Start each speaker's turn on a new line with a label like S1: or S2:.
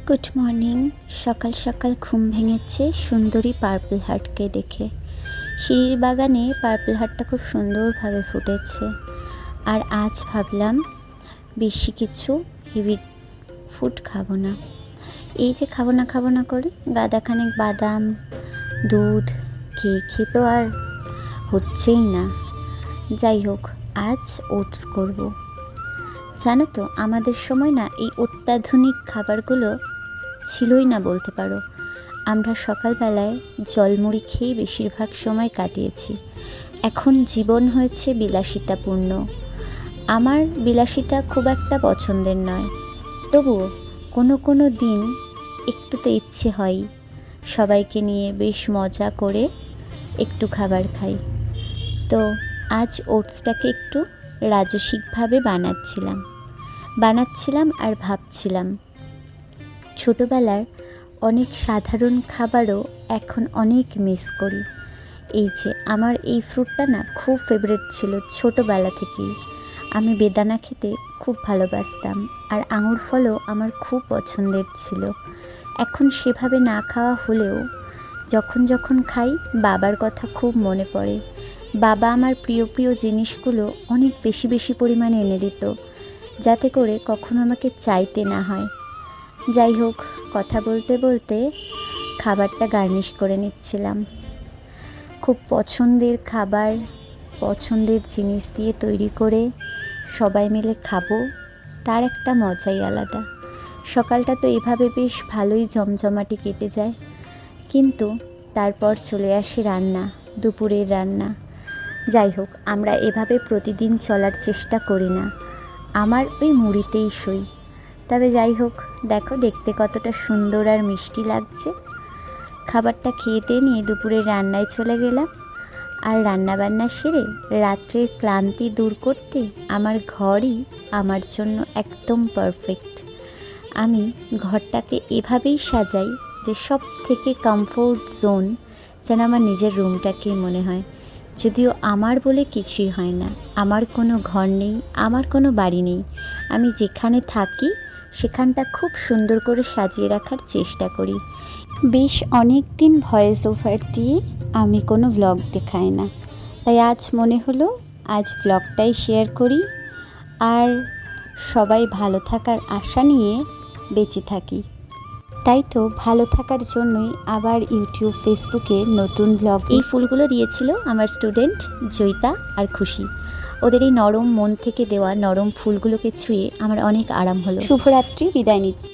S1: Good morning. সকাল সকাল ঘুম ভেঙেছে সুন্দরী পার্পল হার্টকে দেখে। সিঁড়ির বাগানে পার্পল হার্টটা খুব সুন্দরভাবে ফুটেছে। আর আজ ভাবলাম বেশি কিছু হেভি ফুড খাবো না। এই যে খাবো না করে গাদাখানেক বাদাম দুধ খেয়ে তো আর হচ্ছেই না। যাই হোক, আজ ওটস করব। জানো তো, আমাদের সময় না এই অত্যাধুনিক খাবারগুলো ছিলই না বলতে পারো। আমরা সকালবেলায় জলমুড়ি খেয়েই বেশিরভাগ সময় কাটিয়েছি। এখন জীবন হয়েছে বিলাসিতাপূর্ণ। আমার বিলাসিতা খুব একটা পছন্দের নয়, তবুও কোনো দিন একটু তো ইচ্ছে হয় সবাইকে নিয়ে বেশ মজা করে একটু খাবার খাই। তো আজ ওটসটাকে একটু রাজসিকভাবে বানাচ্ছিলাম আর ভাবছিলাম ছোটোবেলার অনেক সাধারণ খাবারও এখন অনেক মিস করি। এই যে আমার এই ফ্রুটটা না খুব ফেভারিট ছিল ছোটোবেলা থেকেই। আমি বেদানা খেতে খুব ভালোবাসতাম, আর আঙুর ফলও আমার খুব পছন্দের ছিল। এখন সেভাবে না খাওয়া হলেও যখন খাই বাবার কথা খুব মনে পড়ে। বাবা আমার প্রিয় জিনিসগুলো অনেক বেশি পরিমাণে এনে দিত, যাতে করে কখনো আমাকে চাইতে না হয়। যাই হোক, কথা বলতে বলতে খাবারটা গার্নিশ করে নিচ্ছিলাম। খুব পছন্দের খাবার, পছন্দের জিনিস দিয়ে তৈরি করে সবাই মিলে খাবো, তার একটা মজাই আলাদা। সকালটা তো এভাবে বেশ ভালোই জমজমাটি কেটে যায়, কিন্তু তারপর চলে আসে রান্না, দুপুরের রান্না। যাই হোক, আমরা এভাবে প্রতিদিন চলার চেষ্টা করি না। আমার ওই মুড়িতেই সই। তবে যাই হোক, দেখো দেখতে কতটা সুন্দর আর মিষ্টি লাগছে। খাবারটা খেয়ে নিয়ে দুপুরের রান্নায় চলে গেলাম। আর রান্নাবান্না সেরে রাত্রের ক্লান্তি দূর করতে আমার ঘরই আমার জন্য একদম পারফেক্ট। আমি ঘরটাকে এভাবেই সাজাই যে সব থেকে কমফোর্ট জোন যেন আমার নিজের রুমটাকেই মনে হয়। যদিও আমার বলে কিছুই হয় না, আমার কোনো ঘর নেই, আমার কোনো বাড়ি নেই। আমি যেখানে থাকি সেখানটা খুব সুন্দর করে সাজিয়ে রাখার চেষ্টা করি। বেশ অনেক দিন ভয়েস ওভার দিয়ে আমি কোনো ব্লগ দেখাই না, তাই আজ মনে হলো আজ ব্লগটাই শেয়ার করি। আর সবাই ভালো থাকার আশা নিয়ে বেঁচে থাকি। তাই তো ভালো থাকার জন্যই আবার ইউটিউব ফেসবুকে নতুন ব্লগ। এই ফুলগুলো দিয়েছিল আমার স্টুডেন্ট জয়িতা আর খুশি। ওদের এই নরম মন থেকে দেওয়া নরম ফুলগুলোকে ছুঁয়ে আমার অনেক আরাম হলো। শুভরাত্রি, বিদায় নিচ্ছি।